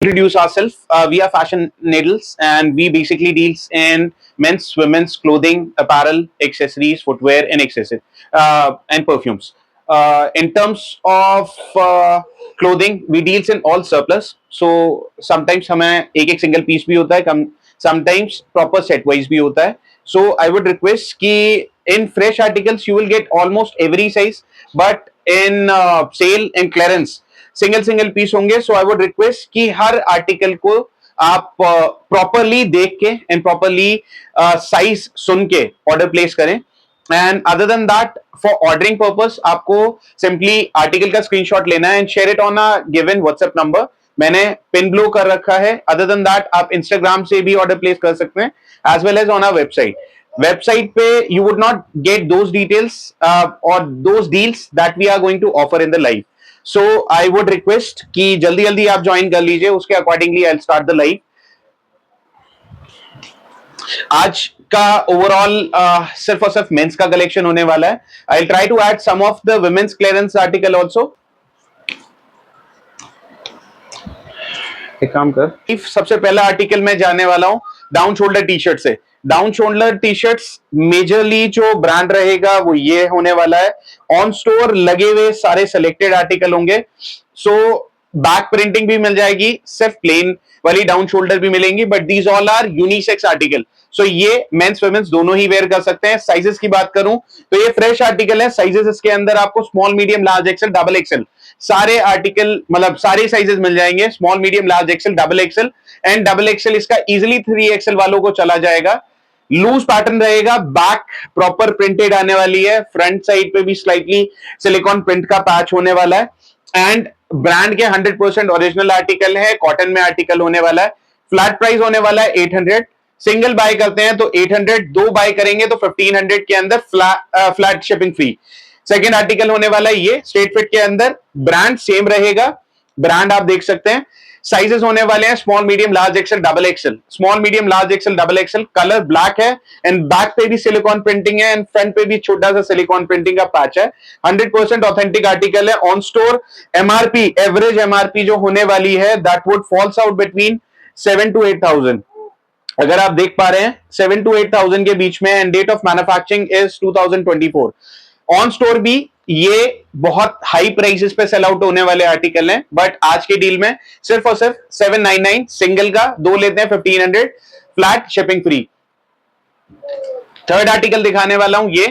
Introduce ourselves. We are Fashion Needles, and we basically deals in men's, women's clothing, apparel, accessories, footwear, and accessories and perfumes. In terms of clothing, we deals in all surplus. So sometimes हमें एक single piece भी होता है, sometimes proper set wise भी होता है. So I would request कि in fresh articles you will get almost every size, but in sale and clearance single piece होंगे. सो आई वुड रिक्वेस्ट कि हर आर्टिकल को आप प्रॉपरली देख के एंड प्रॉपरली साइज सुन के ऑर्डर प्लेस करें. And other than that, for ordering purpose आपको सिंपली आर्टिकल का स्क्रीनशॉट लेना है and share it on a given WhatsApp number. मैंने पिन ब्लो कर रखा है. अदर देन दैट आप इंस्टाग्राम से भी ऑर्डर प्लेस कर सकते हैं as well as on our website पे you would not get those details और those deals that we are going to offer in the live. So I would request कि जल्दी जल्दी आप ज्वाइन कर लीजिए. उसके accordingly I start the live. आज का ओवरऑल सिर्फ और सिर्फ मेंस का कलेक्शन होने वाला है. I try to add some of the women's clearance article also. एक काम कर, सबसे पहला आर्टिकल मैं जाने वाला हूं डाउन शोल्डर टी शर्ट से. Down shoulder T shirts majorly जो ब्रांड रहेगा वो ये होने वाला है. ऑन स्टोर लगे हुए सारे सिलेक्टेड आर्टिकल होंगे. सो बैक प्रिंटिंग भी मिल जाएगी, सिर्फ प्लेन वाली डाउन शोल्डर भी मिलेंगी, but these all are unisex article. So ये मेंस वुमेन्स दोनों ही वेयर कर सकते हैं. साइजेस की बात करूं तो ये फ्रेश आर्टिकल है. साइजेस इसके अंदर आपको small, medium, large, XL, double XL सारे आर्टिकल मतलब सारे साइजेस मिल जाएंगे. Small, medium, large, XL, double XL and double XL इसका इजिली 3XL वालों को चला जाएगा. लूज पैटर्न रहेगा. बैक प्रॉपर प्रिंटेड आने वाली है. फ्रंट साइड पे भी स्लाइटली सिलिकॉन प्रिंट का पैच होने वाला है. एंड ब्रांड के 100% ओरिजिनल आर्टिकल है. कॉटन में आर्टिकल होने वाला है. फ्लैट प्राइस होने वाला है 800. सिंगल बाय करते हैं तो 800, दो बाय करेंगे तो 1500 के अंदर flat shipping free. Second article होने वाला है ये स्ट्रेट फिट के अंदर. ब्रांड सेम रहेगा. ब्रांड आप देख सकते हैं. साइजेस होने वाले हैं small, medium, large, XL, double XL. Small, medium, large, XL, double XL. Colour black है एंड बैक पे भी सिलिकॉन प्रिंटिंग है एंड फ्रंट पे भी छोटा सा सिलिकॉन प्रिंटिंग का पैच है. 100% ऑथेंटिक आर्टिकल है. On store MRP, average MRP जो होने वाली है that would falls out between 7 to 8,000. अगर आप देख पा रहे हैं 7 to 8,000 के बीच में. And date of manufacturing is 2024. On store भी ये बहुत हाई प्राइसेस पे सेल आउट होने वाले आर्टिकल हैं, बट आज के डील में सिर्फ और सिर्फ 799 सिंगल का. दो लेते हैं 1500, flat shipping free. Third article दिखाने वाला हूं. ये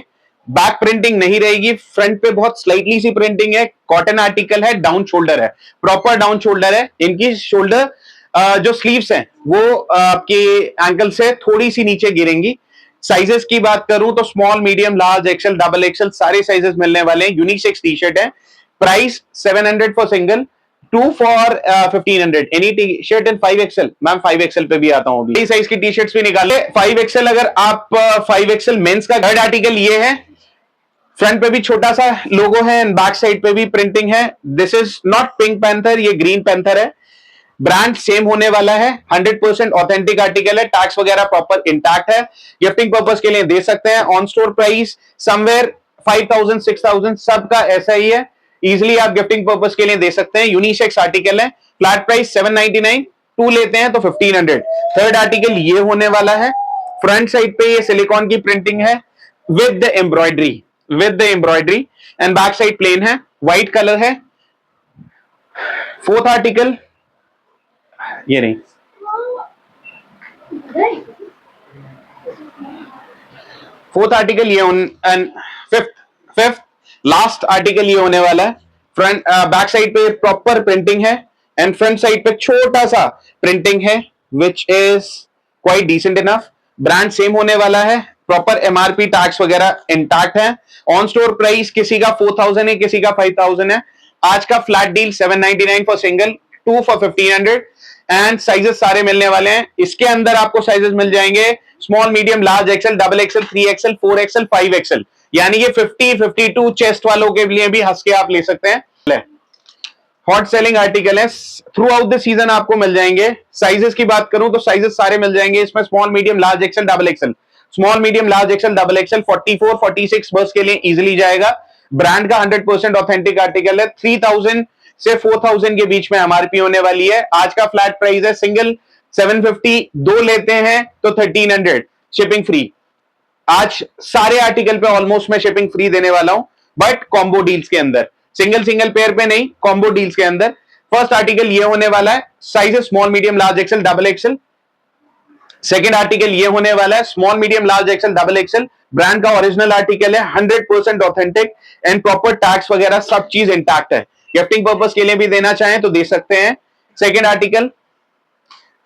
बैक प्रिंटिंग नहीं रहेगी. फ्रंट पे बहुत स्लाइटली सी प्रिंटिंग है. कॉटन आर्टिकल है. डाउन शोल्डर है. प्रॉपर डाउन शोल्डर है. इनकी शोल्डर जो स्लीव्स हैं वो आपके एंकल से थोड़ी सी नीचे गिरेंगी. साइजेस की बात करूं तो small, medium, large, XL, double XL सारे साइजेस मिलने वाले हैं. यूनिसेक्स टी शर्ट है. Price 700 for single, 2 for 1500. Any T shirt in 5XL. Ma'am 5XL पे भी आता हूं. अभी साइज की टी शर्ट्स भी निकाले. 5XL अगर आप 5XL मेंस का थर्ड आर्टिकल ये है. फ्रंट पे भी छोटा सा लोगो है एंड बैक साइड पे भी प्रिंटिंग है. This is not pink panther, ये ग्रीन पैंथर है. ब्रांड सेम होने वाला है. 100% ऑथेंटिक आर्टिकल है. टैक्स वगैरह प्रॉपर इंटैक्ट है. गिफ्टिंग पर्पस के लिए दे सकते हैं. ऑन स्टोर प्राइस समवेयर 5,000 6,000 सबका ऐसा ही है. इजिली आप गिफ्टिंग पर्पस के लिए दे सकते हैं. यूनिसेक्स आर्टिकल है. Flat price 799. टू लेते हैं तो 1500. थर्ड आर्टिकल ये होने वाला है. फ्रंट साइड पे ये सिलिकॉन की प्रिंटिंग है with the embroidery and back side plain है. व्हाइट कलर है. फोर्थ आर्टिकल ये नहीं. फोर्थ आर्टिकल ये एंड फिफ्थ लास्ट आर्टिकल ये होने वाला है. फ्रंट बैक साइड पे प्रॉपर प्रिंटिंग है एंड फ्रंट साइड पे छोटा सा प्रिंटिंग है which is quite decent enough. Brand same होने वाला है. प्रॉपर एमआरपी टैक्स वगैरह इंटैक्ट है. ऑन स्टोर प्राइस किसी का 4,000 है, किसी का 5,000 है. आज का flat deal 799 for single, 2 for 1500 and sizes सारे मिलने वाले हैं. इसके अंदर आपको साइजेस मिल जाएंगे small, medium, large, XL, double XL, 3XL, 4XL, 5XL. यानी कि 50, 52 चेस्ट वालों के लिए भी हंस के आप ले सकते हैं. हॉट सेलिंग आर्टिकल है. थ्रू आउट द सीजन आपको मिल जाएंगे. साइजेस की बात करूं तो साइजेस सारे मिल जाएंगे इसमें. Small, medium, large, XL, double XL. Small, medium, large, XL, double XL 44, 46 बस के लिए इजिली जाएगा. ब्रांड का 100% ऑथेंटिक आर्टिकल है. 3,000 सिर्फ 4000 के बीच में एमआरपी होने वाली है। आज का फ्लैट प्राइस है सिंगल 750, दो लेते हैं तो 1300 शिपिंग फ्री। आज सारे आर्टिकल पे ऑलमोस्ट मैं शिपिंग फ्री देने वाला हूं, बट कॉम्बो डील्स के अंदर, सिंगल सिंगल पेयर पे नहीं, कॉम्बो डील्स के अंदर। फर्स्ट आर्टिकल ये होने वाला है, sizes small medium large XL double Excel. Second article ये होने वाला है small medium large XL double Excel, brand का ओरिजिनल आर्टिकल है, 100% ऑथेंटिक एंड प्रॉपर टैक्स वगैरह सब चीज इंटैक्ट है। गिफ्टिंग पर्पस के लिए भी देना चाहें तो दे सकते हैं। Second article.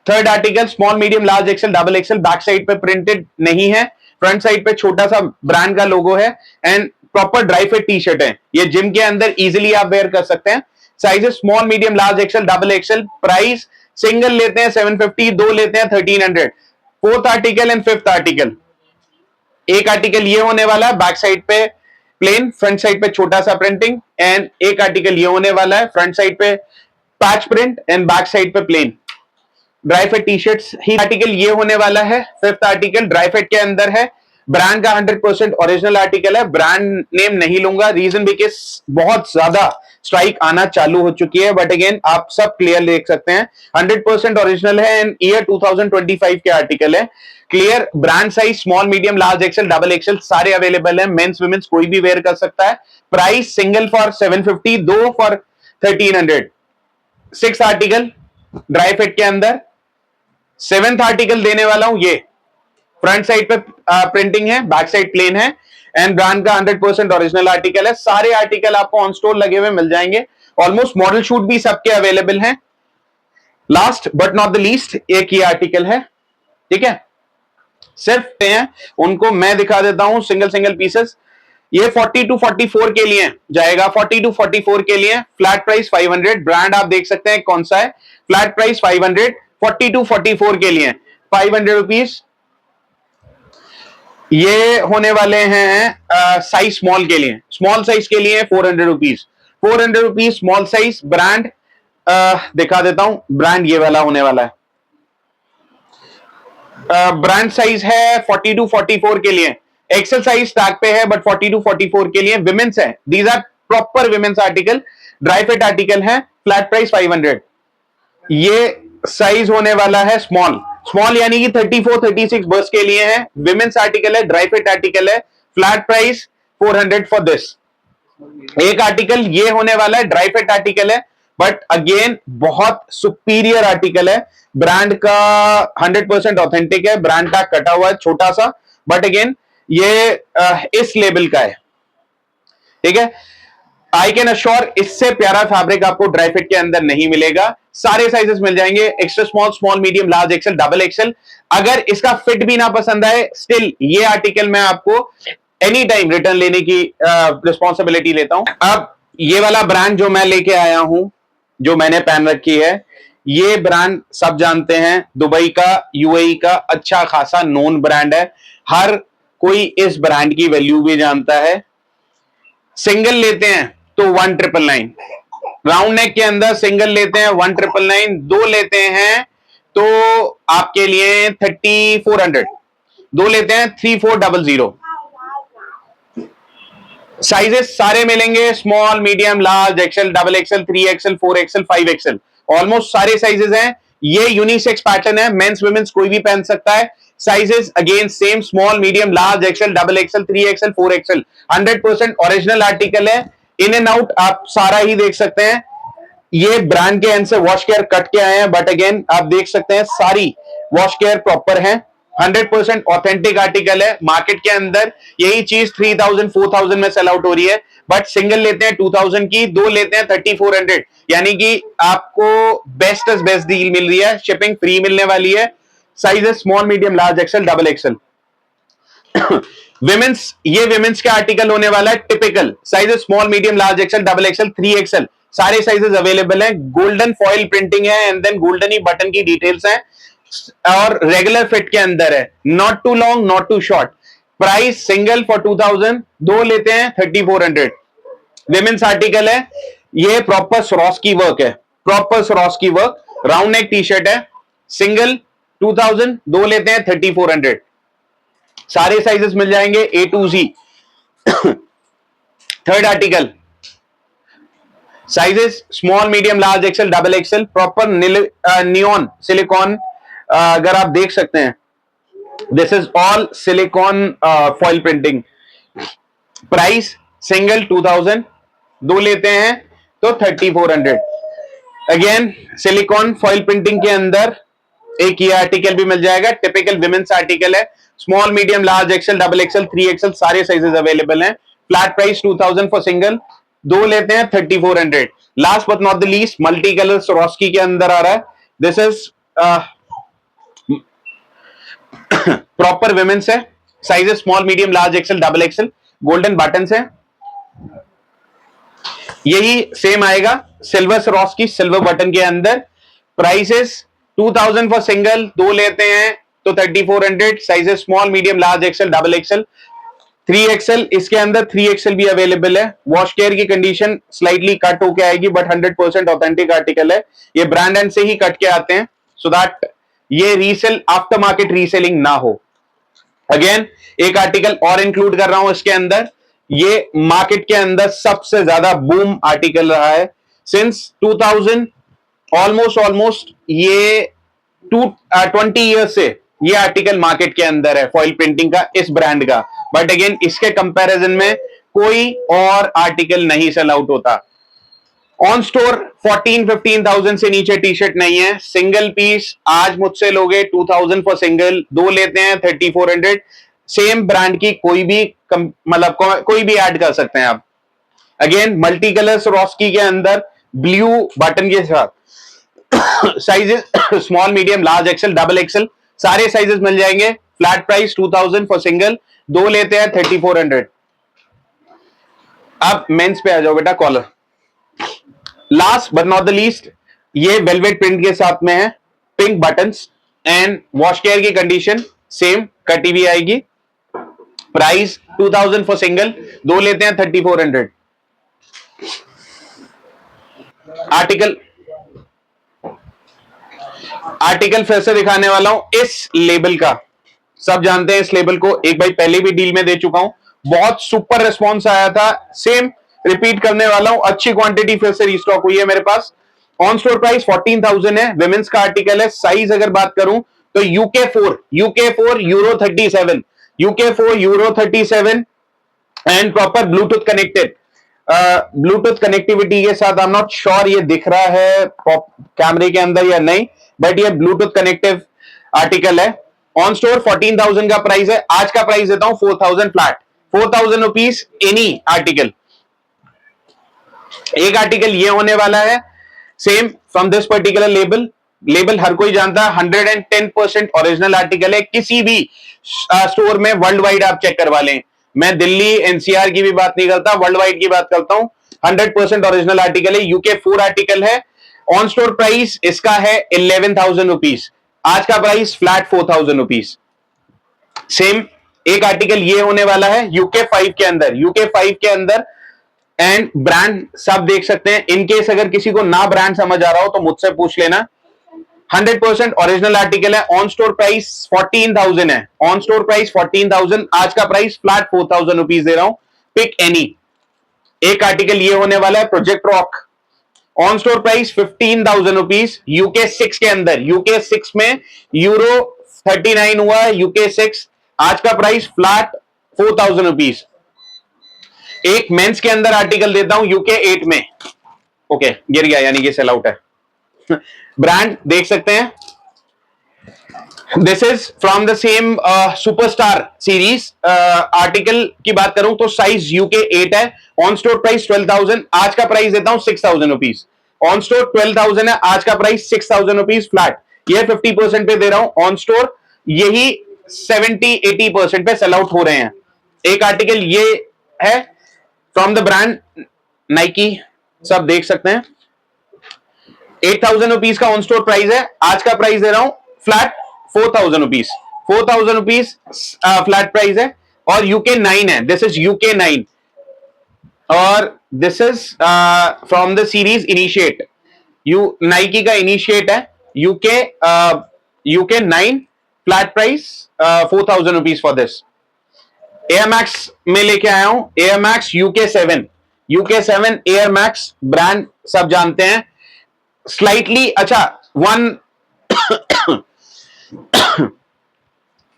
Third article small medium large XL double Excel, back side पे प्रिंटेड नहीं है, फ्रंट साइड पे छोटा सा ब्रांड का लोगो है and proper dry fit T shirt है। ये जिम के अंदर इजीली आप वेयर कर सकते हैं। Sizes small medium large XL double Excel. Price single लेते हैं 750, दो लेते हैं 1300। Fourth article and fifth article. एक आर्टिकल ये होने वाला है बैक साइड पे प्लेन, फ्रंट साइड पे छोटा सा प्रिंटिंग, एंड एक आर्टिकल ये होने वाला है फ्रंट साइड पे patch print and back side पे plain dry fit T shirts ही। आर्टिकल ये होने वाला है फिफ्थ आर्टिकल, ड्राई फिट के अंदर है, ब्रांड का 100% ओरिजिनल आर्टिकल है। ब्रांड नेम नहीं लूंगा, रीजन बिकॉज बहुत ज्यादा स्ट्राइक आना चालू हो चुकी है, बट अगेन आप सब क्लियर देख सकते हैं 100% ओरिजिनल है एंड ईयर 2025 के आर्टिकल है। Clear brand size small medium large XL double XL सारे अवेलेबल है, मेंस वुमेन्स कोई भी वेयर कर सकता है। प्राइस सिंगल फॉर 750, दो for 1300। Six article dry fit के अंदर। सेवेंथ आर्टिकल देने वाला हूं, ये फ्रंट साइड पे प्रिंटिंग है, बैक साइड प्लेन है एंड ब्रांड का 100% ओरिजिनल आर्टिकल है। सारे आर्टिकल आपको ऑन स्टोर लगे हुए मिल जाएंगे, ऑलमोस्ट मॉडल शूट भी सबके अवेलेबल हैं। Last but not the least एक ही आर्टिकल है, ठीक है, सिर्फ हैं उनको मैं दिखा देता हूं सिंगल सिंगल पीसेस। ये 40 to 44 के लिए जाएगा, 40 to 44 के लिए फ्लैट प्राइस 500। ब्रांड आप देख सकते हैं कौन सा है, फ्लैट प्राइस 500। 40 to 44 के लिए 500 रुपीज। ये होने वाले हैं साइज स्मॉल के लिए, स्मॉल साइज के लिए 400 rupees. 400 rupees small size. Brand दिखा देता हूं, ब्रांड ये वाला होने वाला है। ब्रांड साइज है 40 to 44 के लिए, एक्सेल साइज टैग पे है बट 40 to 44 के लिए विमेंस है। These are proper women's article, dry fit article है, फ्लैट प्राइस 500। ये साइज होने वाला है स्मॉल, स्मॉल यानी कि 34 36 बर्स के लिए है, विमेंस आर्टिकल है, ड्राई फिट आर्टिकल है, फ्लैट प्राइस 400 फॉर दिस। एक आर्टिकल ये होने वाला है, ड्राई फिट आर्टिकल है बट अगेन बहुत सुपीरियर आर्टिकल है, ब्रांड का 100% ऑथेंटिक है, ब्रांड का कटा हुआ है छोटा सा, बट अगेन ये इस लेवल का है, ठीक है। आई कैन अश्योर इससे प्यारा फैब्रिक आपको ड्राई फिट के अंदर नहीं मिलेगा। सारे साइजेस मिल जाएंगे, extra small, small medium large XL double Excel. अगर इसका फिट भी ना पसंद आए, स्टिल ये आर्टिकल मैं आपको एनी टाइम रिटर्न लेने की रिस्पॉन्सिबिलिटी लेता हूं। अब ये वाला ब्रांड जो मैं लेके आया हूं, जो मैंने पहन रखी है, ये ब्रांड सब जानते हैं, दुबई का, यूएई का अच्छा खासा नोन ब्रांड है, हर कोई इस ब्रांड की वैल्यू भी जानता है। सिंगल लेते हैं तो 1999, राउंड नेक के अंदर सिंगल लेते हैं 1999, दो लेते हैं तो आपके लिए 3400, दो लेते हैं 3400। साइजेस सारे मिलेंगे, small medium large XL double XL 3XL 4XL 5XL, almost सारे साइजेस हैं। ये यूनिसेक्स पैटर्न है, मेंस वुमेन्स कोई भी पहन सकता है। Sizes again same, small medium large XL double XL 3XL 4XL, 100% original article है। इन एंड आउट आप सारा ही देख सकते हैं। ये ब्रांड के एंड से वॉश केयर कट के आए हैं, बट अगेन आप देख सकते हैं सारी वॉश केयर प्रॉपर है, 100% ऑथेंटिक आर्टिकल है। मार्केट के अंदर यही चीज 3000 4000 में सेल आउट हो रही है, बट सिंगल लेते हैं 2000 की, दो लेते हैं 3400, यानी कि आपको बेस्ट एज बेस्ट डील मिल रही है, शिपिंग फ्री मिलने वाली है। Sizes small medium large XL double XL. Women's, ये विमेंस का आर्टिकल होने वाला है, typical sizes small medium large XL double XL 3XL, सारे साइजेस अवेलेबल हैं। गोल्डन फॉइल प्रिंटिंग है एंड देन गोल्डन ही बटन की डिटेल्स हैं और रेगुलर फिट के अंदर है, not too long not too short. Price single for 2000, दो लेते हैं 3400। विमेंस आर्टिकल है, ये प्रॉपर स्वरोस्की वर्क है, proper Swarovski work, round neck T shirt है, सिंगल 2000, दो लेते हैं 3400। सारे साइजेस मिल जाएंगे A to Z। Third article, sizes small medium large XL double Excel, proper neon silicon, अगर आप देख सकते हैं, this is all silicon foil printing. Price single 2000, दो लेते हैं तो 3400। अगेन सिलिकॉन फॉइल प्रिंटिंग के अंदर एक ये आर्टिकल भी मिल जाएगा, टिपिकल विमेंस आर्टिकल है, small medium large XL double XL 3XL सारे साइजेस अवेलेबल हैं। फ्लैट प्राइस 2000 फॉर सिंगल, दो लेते हैं 3400। Last but not the least multi colour Swarovski के अंदर आ रहा है, दिस इज प्रॉपर विमेंस है, sizes small medium large XL double Excel, golden button है, यही सेम आएगा सिल्वर स्वरोस्की सिल्वर बटन के अंदर। प्राइसेस 2000 फॉर सिंगल, दो लेते हैं तो 3400, sizes small medium large XL double XL 3XL, इसके अंदर 3XL भी अवेलेबल है। वॉश केयर की कंडीशन स्लाइटली कट होके आएगी, बट 100% ऑथेंटिक आर्टिकल है, ये ब्रांड एंड से ही कट के आते हैं, सो दैट ये रीसेल आफ्टर मार्केट रीसेलिंग ना हो। अगेन एक आर्टिकल और इंक्लूड कर रहा हूं इसके अंदर, ये मार्केट के अंदर सबसे ज्यादा बूम आर्टिकल रहा है सिंस 2000, ऑलमोस्ट ये 20 ईयर से ये आर्टिकल मार्केट के अंदर है फॉइल प्रिंटिंग का, इस ब्रांड का। बट अगेन इसके कंपैरिजन में कोई और आर्टिकल नहीं सेल आउट होता। ऑन स्टोर 14-15,000 से नीचे टी शर्ट नहीं है, सिंगल पीस आज मुझसे लोगे 2000 फॉर सिंगल, दो लेते हैं 3400। सेम ब्रांड की कोई भी मतलब कोई भी ऐड कर सकते हैं आप। अगेन मल्टी कलर स्वरोस्की के अंदर ब्लू बटन के साथ sizes small medium large XL double XL सारे साइजेस मिल जाएंगे। फ्लैट प्राइस 2000 फॉर सिंगल, दो लेते हैं 3400। अब मेंस पे आ जाओ बेटा, collar. Last but not the least, ये वेलवेट प्रिंट के साथ में है, pink buttons and wash care की कंडीशन सेम कटी हुई आएगी। प्राइस 2000 फॉर सिंगल, दो लेते हैं 3400। आर्टिकल फिर से दिखाने वाला हूं इस लेबल का, सब जानते हैं इस लेबल को, एक भाई पहले भी डील में दे चुका हूं, बहुत सुपर रिस्पॉन्स आया था, सेम रिपीट करने वाला हूं, अच्छी क्वांटिटी फिर से रिस्टॉक हुई है मेरे पास। ऑन स्टोर प्राइस 14,000 है, विमेंस का आर्टिकल है। साइज अगर बात करूं तो UK4 Euro 37, UK4 Euro 37 and proper Bluetooth connected, Bluetooth connectivity के साथ। आई एम नॉट श्योर ये दिख रहा है कैमरे के अंदर या नहीं, बट ये ब्लूटूथ कनेक्टिव आर्टिकल है। ऑन स्टोर 14,000 का प्राइस है, आज का प्राइस देता हूं 4,000 फ्लैट, 4,000 रुपीज एनी आर्टिकल। एक आर्टिकल ये होने वाला है same from this particular label, label हर कोई जानता है, 110% ओरिजिनल आर्टिकल है, किसी भी स्टोर में वर्ल्ड वाइड आप चेक करवा लें, मैं दिल्ली एनसीआर की भी बात नहीं करता, वर्ल्ड वाइड की बात करता हूं, 100% ओरिजिनल आर्टिकल है, UK4 आर्टिकल है। ऑन स्टोर प्राइस इसका है 11,000 रुपीज, आज का प्राइस फ्लैट 4,000 रुपीज। सेम एक आर्टिकल ये होने वाला है UK5 के अंदर, UK5 के अंदर एंड ब्रांड सब देख सकते हैं। इनकेस अगर किसी को ना ब्रांड समझ आ रहा हो तो मुझसे पूछ लेना, 100% ओरिजिनल आर्टिकल है। ऑन स्टोर प्राइस 14,000 है, ऑन स्टोर प्राइस 14,000, आज का प्राइस फ्लैट 4,000 रुपीज दे रहा हूं, पिक एनी। एक आर्टिकल ये होने वाला है project rock, on store price 15,000 rupees, UK6 के अंदर, UK6 में Euro 39 हुआ है, UK6 आज का प्राइस फ्लैट 4,000 रुपीज। एक मेंस के अंदर आर्टिकल देता हूं UK8 में, ओके गिर गया यानी कि सेल आउट है। ब्रांड देख सकते हैं, this is from the same superstar series. Article की बात करूं तो साइज UK8 है, ऑन स्टोर प्राइस 12,000, आज का प्राइस देता हूं 6,000 रुपीज। ऑन स्टोर 12,000 है, आज का प्राइस 6,000 रुपीज फ्लैट, ये 50% पे दे रहा हूं। ऑन स्टोर यही 70-80% पे सेल आउट हो रहे हैं। एक आर्टिकल ये है फ्रॉम द ब्रांड नाइकी, सब देख सकते हैं, 8,000 रुपीज का ऑन स्टोर प्राइस है, आज का प्राइस दे रहा हूं flat 4,000 rupees, 4,000 rupees flat price है। और UK9 है, दिस इज UK9 और this is from the series initiate, Nike का इनिशिएट है, UK9 flat price 4,000 rupees for this. Air max में लेके आया हूं, air max UK7, UK7 air max brand सब जानते हैं। स्लाइटली अच्छा वन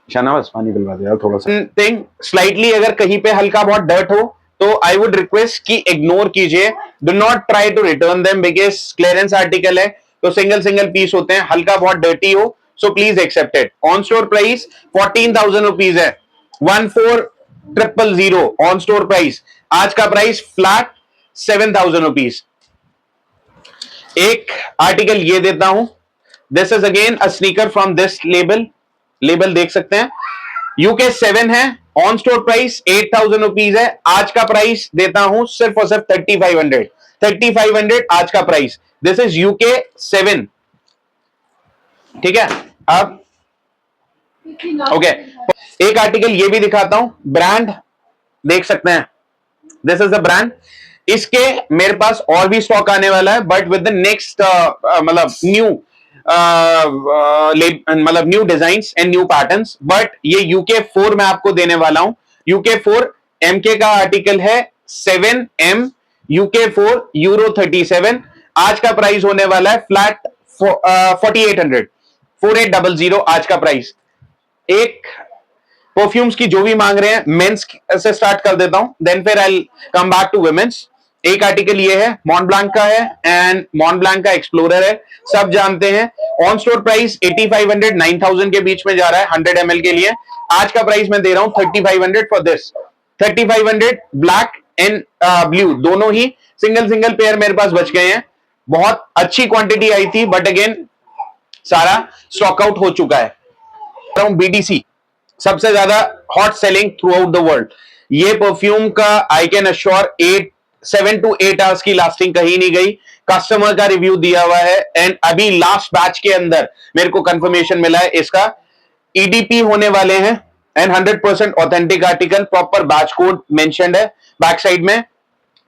शानावाज पानी पिलवा दे यार थोड़ा सा। थिंग स्लाइटली अगर कहीं पे हल्का बहुत डर्ट हो तो आई वुड रिक्वेस्ट कि इग्नोर कीजिए, do not try to return them because clearance article है तो सिंगल सिंगल पीस होते हैं, हल्का बहुत डर्टी हो so please accept it. On store price 14,000 rupees है, 14,000 ऑन स्टोर प्राइस। आज का प्राइस फ्लैट 7,000 रुपीज। एक आर्टिकल ये देता हूं, this is again a sneaker from this label, label देख सकते हैं UK7 है, ऑन स्टोर प्राइस 8,000 रुपीज है। आज का प्राइस देता हूं सिर्फ और सिर्फ 3,500 आज का प्राइस। दिस इज UK7, ठीक है। अब ओके एक आर्टिकल ये भी दिखाता हूं, ब्रांड देख सकते हैं, दिस इज द ब्रांड। इसके मेरे पास और भी स्टॉक आने वाला है बट विद द नेक्स्ट मतलब new designs and new patterns. But ये UK4 में आपको देने वाला हूं। UK4 MK का आर्टिकल है, 7M UK4 यूरो 37। आज का प्राइस होने वाला है फ्लैट 4800 आज का प्राइस। एक परफ्यूम्स की जो भी मांग रहे हैं, मेंस से स्टार्ट कर देता हूं, देन फिर आई कम बैक टू वुमेन्स। एक आर्टिकल ये है, मॉन्टब्लैंक का है एंड मॉन्टब्लैंक का एक्सप्लोरर है, सब जानते हैं। ऑन स्टोर प्राइस 8,500 9,000 के बीच में जा रहा है 100 ml के लिए। आज का प्राइस मैं दे रहा हूं 3,500 for this. 3,500 black and blue दोनों ही सिंगल सिंगल पेयर मेरे पास बच गए हैं। बहुत अच्छी क्वांटिटी आई थी बट अगेन सारा स्टॉक आउट हो चुका है। BDC सबसे ज्यादा hot selling through out the world. ये परफ्यूम का I can assure 7 to 8 hours की लास्टिंग कहीं नहीं गई, कस्टमर का रिव्यू दिया हुआ है एंड अभी लास्ट बैच के अंदर मेरे को कंफर्मेशन मिला है इसका EDP होने वाले हैं and 100% authentic article, proper batch code mentioned है बैक साइड में।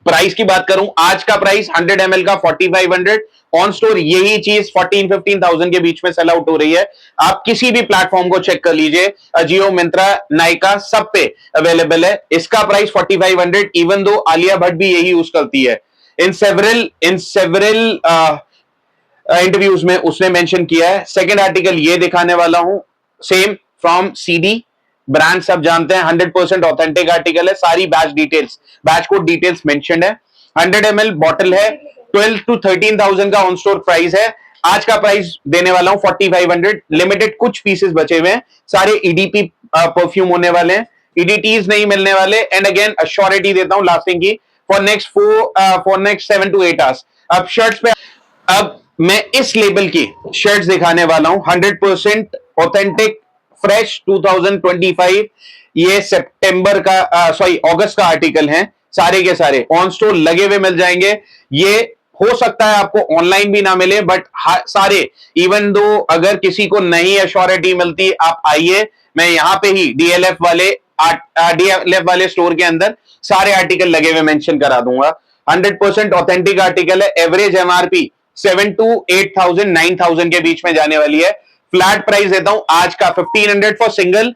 प्राइस की बात करूं, आज का प्राइस 100 ml का 4,500, ऑन स्टोर यही चीज 14-15,000 के बीच में सेल आउट हो रही है। आप किसी भी प्लेटफॉर्म को चेक कर लीजिए, अजियो, मिंत्रा, नाइका, सब पे अवेलेबल है। इसका price 4,500, even though Alia Bhatt भी यही यूज करती है। इन सेवरल इंटरव्यूज में उसने मेंशन किया है। सेकंड आर्टिकल ये दिखाने वाला हूं, सेम फ्रॉम CD, ब्रांड सब जानते हैं, 100% ऑथेंटिक आर्टिकल है, सारी batch details, batch code details mentioned है। 100 ml बॉटल है, 12 to 13,000 का ऑन स्टोर प्राइस है। आज का प्राइस देने वाला हूं 4,500। लिमिटेड कुछ पीसेस बचे हुए हैं, सारे EDP परफ्यूम होने वाले हैं, EDTs नहीं मिलने वाले। एंड अगेन अश्योरिटी देता हूं लास्टिंग की फॉर नेक्स्ट 7 to 8 आवर्स। अब शर्ट्स पे, अब मैं इस लेबल की शर्ट्स दिखाने वाला हूं, 100% ऑथेंटिक फ्रेश 2025। ये सितंबर का अगस्त का आर्टिकल है, सारे के सारे ऑन स्टोर लगे हुए मिल जाएंगे। ये हो सकता है आपको ऑनलाइन भी ना मिले बट सारे, इवन दो अगर किसी को नहीं अश्योरिटी मिलती, आप आइए, मैं यहां पे ही DLF वाले स्टोर के अंदर सारे आर्टिकल लगे हुए मेंशन करा दूंगा। 100% ऑथेंटिक आर्टिकल है, एवरेज MRP 7 to 8,000 9,000 के बीच में जाने वाली है। फ्लैट प्राइस देता हूं आज का 1,500 फॉर सिंगल,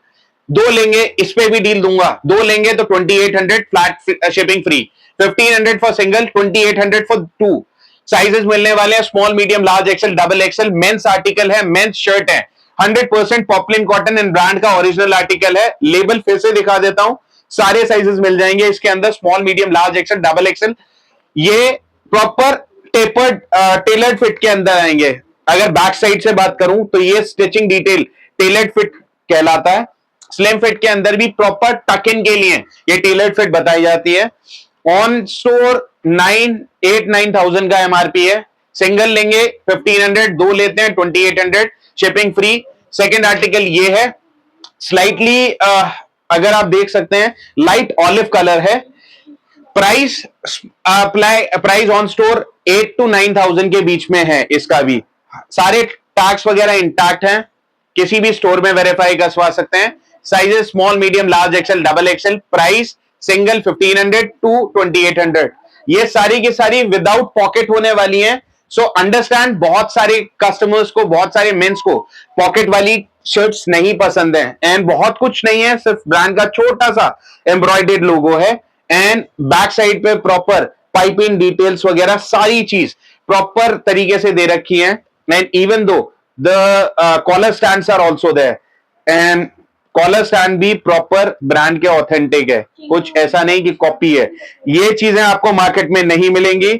दो लेंगे इस पे भी डील दूंगा, दो लेंगे तो 2,800 flat shipping free. 1,500 for single, 2,800 for two. Sizes मिलने वाले हैं small, medium, large, XL, double XL। Men's article है, मेंस शर्ट है, 100% पॉपलिन कॉटन एंड ब्रांड का ओरिजिनल आर्टिकल है। लेबल फिर से दिखा देता हूं, सारे साइजेस मिल जाएंगे इसके अंदर, small, medium, large, XL, double XL। ये प्रॉपर टेपर्ड टेलर्ड फिट के अंदर आएंगे। अगर बैक साइड से बात करूं तो ये स्टिचिंग डिटेल टेलर्ड फिट कहलाता है। स्लिम फिट के अंदर भी प्रॉपर टक इन के लिए ये टेलर्ड फिट बताई जाती है। ऑन स्टोर 9,000 का MRP है, सिंगल लेंगे 1,500, दो लेते हैं 2,800, शिपिंग फ्री। सेकेंड आर्टिकल ये है, स्लाइटली अगर आप देख सकते हैं लाइट ऑलिव कलर है। प्राइस ऑन स्टोर 8 to 9,000 के बीच में है इसका भी। सारे टैक्स वगैरह इंटैक्ट हैं, किसी भी स्टोर में वेरीफाई करवा सकते हैं। Sizes small, medium, large, XL, double XL। Price single 1,500 to 2,800। ये सारी की सारी विदाउट पॉकेट होने वाली हैं। सो अंडरस्टैंड, बहुत सारे कस्टमर्स को, बहुत सारे मेंस को पॉकेट वाली शर्ट्स नहीं पसंद है एंड बहुत कुछ नहीं है, सिर्फ ब्रांड का छोटा सा एम्ब्रॉयडर्ड लोगो है एंड बैक साइड पे प्रॉपर पाइपिंग डिटेल्स वगैरह सारी चीज प्रॉपर तरीके से दे रखी है। And even though the collar stands are also there, and collar stand भी प्रॉपर ब्रांड के ऑथेंटिक है, कुछ ऐसा नहीं कि कॉपी है। ये चीजें आपको मार्केट में नहीं मिलेंगी।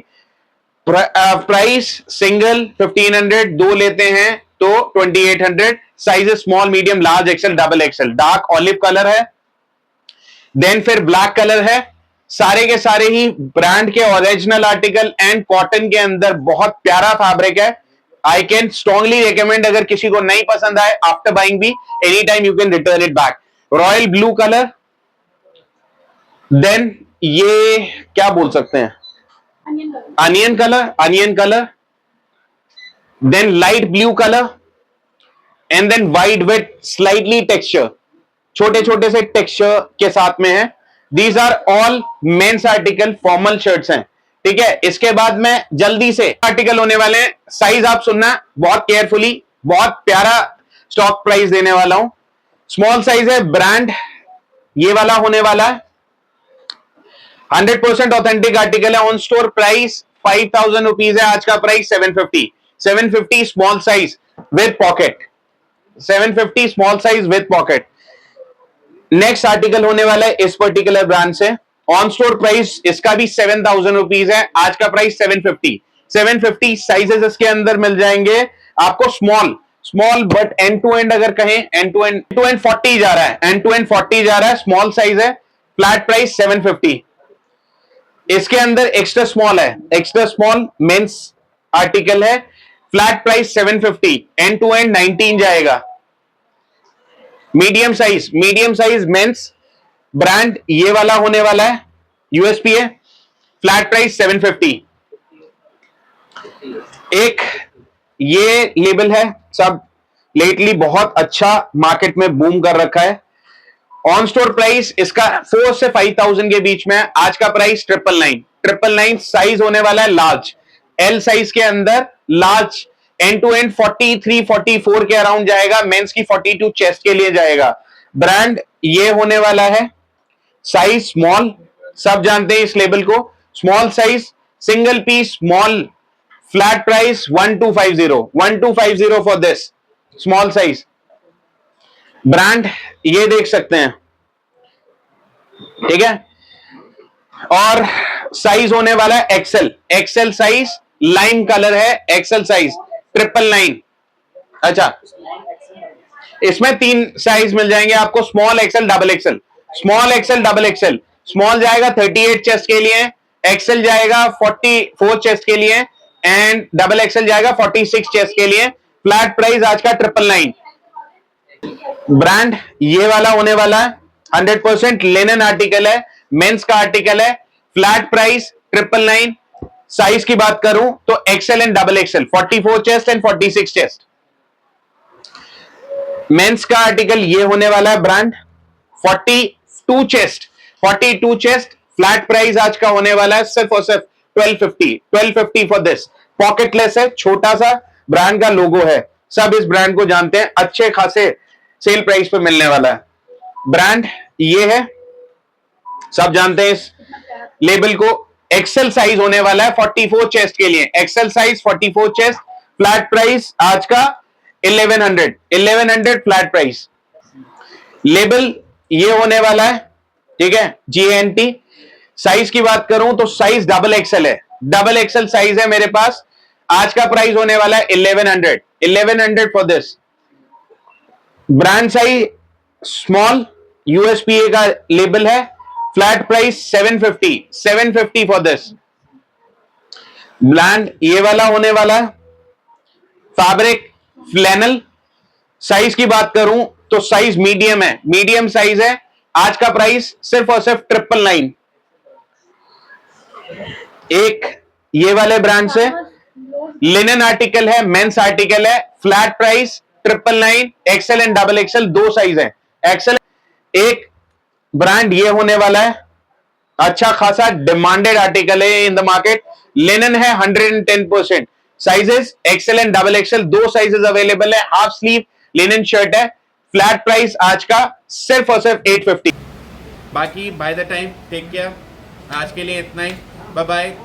प्राइस सिंगल 1500, दो लेते हैं तो 2800। Size small, medium, large, XL, double XL. Dark olive colour है, देन फिर ब्लैक कलर है। सारे के सारे ही ब्रांड के ओरिजिनल आर्टिकल एंड कॉटन के अंदर बहुत प्यारा फैब्रिक है। आई कैन स्ट्रांगली रिकमेंड, अगर किसी को नहीं पसंद आए आफ्टर बाइंग भी any time you can return it back. Royal blue colour, then ये क्या बोल सकते हैं, onion colour, then light blue colour, and then white with slightly texture, छोटे छोटे से टेक्सचर के साथ में है। These are all men's article, formal shirts हैं, ठीक है। इसके बाद में जल्दी से आर्टिकल होने वाले हैं। साइज आप सुनना बहुत केयरफुली, बहुत प्यारा स्टॉक प्राइस देने वाला हूं। स्मॉल साइज है, ब्रांड ये वाला होने वाला है, 100% ऑथेंटिक आर्टिकल है। ऑन स्टोर प्राइस 5000 रुपीज है, आज का price 750 small size with pocket, 750 small size with pocket. Next article होने वाला है इस पर्टिकुलर ब्रांड से। ऑन स्टोर प्राइस इसका भी 7000 रुपीज है, आज का प्राइस 750 साइजेस इसके अंदर मिल जाएंगे आपको। Small but end to end अगर कहें, एंड टू एंड 40 जा रहा है, एंड टू एंड 40 जा रहा है। स्मॉल साइज है, फ्लैट प्राइस 750। इसके अंदर एक्स्ट्रा स्मॉल है, एक्स्ट्रा स्मॉल मेंस आर्टिकल है, flat price 750, end to end 19 जाएगा। मीडियम साइज मेंस, ब्रांड ये वाला होने वाला है, यूएसपी है, फ्लैट प्राइस 750। एक ये लेबल है, सब लेटली बहुत अच्छा मार्केट में बूम कर रखा है। ऑन स्टोर प्राइस इसका 4 से 5000 के बीच में है, आज का प्राइस 999। साइज होने वाला है लार्ज, एल साइज के अंदर लार्ज, एंड टू एंड 43-44 के अराउंड जाएगा। मेंस की 42 चेस्ट के लिए जाएगा। ब्रांड ये होने वाला है, साइज स्मॉल, सब जानते हैं इस लेबल को। Small size, single piece small, flat price 1250 for this small size. Brand ये देख सकते हैं, ठीक है। और साइज होने वाला है एक्सेल साइज, लाइम कलर है, एक्सेल साइज 999। अच्छा, इसमें 3 साइज मिल जाएंगे आपको, small, XL, double XL. Small XL, double XL, small जाएगा 38 चेस्ट के लिए, एक्सेल जाएगा 44 चेस्ट के लिए, एंड डबल एक्सेल जाएगा 46 चेस्ट के लिए। फ्लैट प्राइस आज का 999। ब्रांड ये वाला होने वाला है, 100% लिनन आर्टिकल है, मेंस का आर्टिकल है, फ्लैट प्राइस 999। साइज की बात करूं तो XL and double XL, 44 chest and 46 chest. Men's का आर्टिकल ये होने वाला है, ब्रांड 42 चेस्ट, फ्लैट प्राइस आज का होने वाला है सिर्फ और सिर्फ 1250 फॉर दिस। पॉकेटलेस है, छोटा सा ब्रांड का लोगो है, सब इस ब्रांड को जानते हैं, अच्छे खासे सेल प्राइस पे मिलने वाला है। ब्रांड ये है, सब जानते हैं इस लेबल को। एक्सेल साइज होने वाला है 44 चेस्ट के लिए, XL size 44 chest, flat price आज का 1100 फ्लैट प्राइस। लेबल ये होने वाला है, ठीक है, GNT। साइज की बात करूं तो साइज डबल एक्सेल है, डबल एक्सेल साइज है मेरे पास, आज का प्राइस होने वाला है 1100 for this. Brand size small, USPA का लेबल है, flat price 750 for this. Brand ये वाला होने वाला है, फैब्रिक फ्लैनल। साइज की बात करूं तो साइज मीडियम है, मीडियम साइज है, आज का प्राइस सिर्फ और सिर्फ 999। एक ये वाले ब्रांड से लिनन आर्टिकल है, मेंस आर्टिकल है, flat price 999। XL and double XL दो साइज है, एक्सेल। एक ब्रांड ये होने वाला है, अच्छा खासा डिमांडेड आर्टिकल है इन द मार्केट, लिनन है 110%। Sizes XL and double XL दो साइजेस अवेलेबल है, हाफ स्लीव लिनन शर्ट है, फ्लैट प्राइस आज का सिर्फ और सिर्फ 850। बाकी by the time take care, आज के लिए इतना ही, बाय बाय।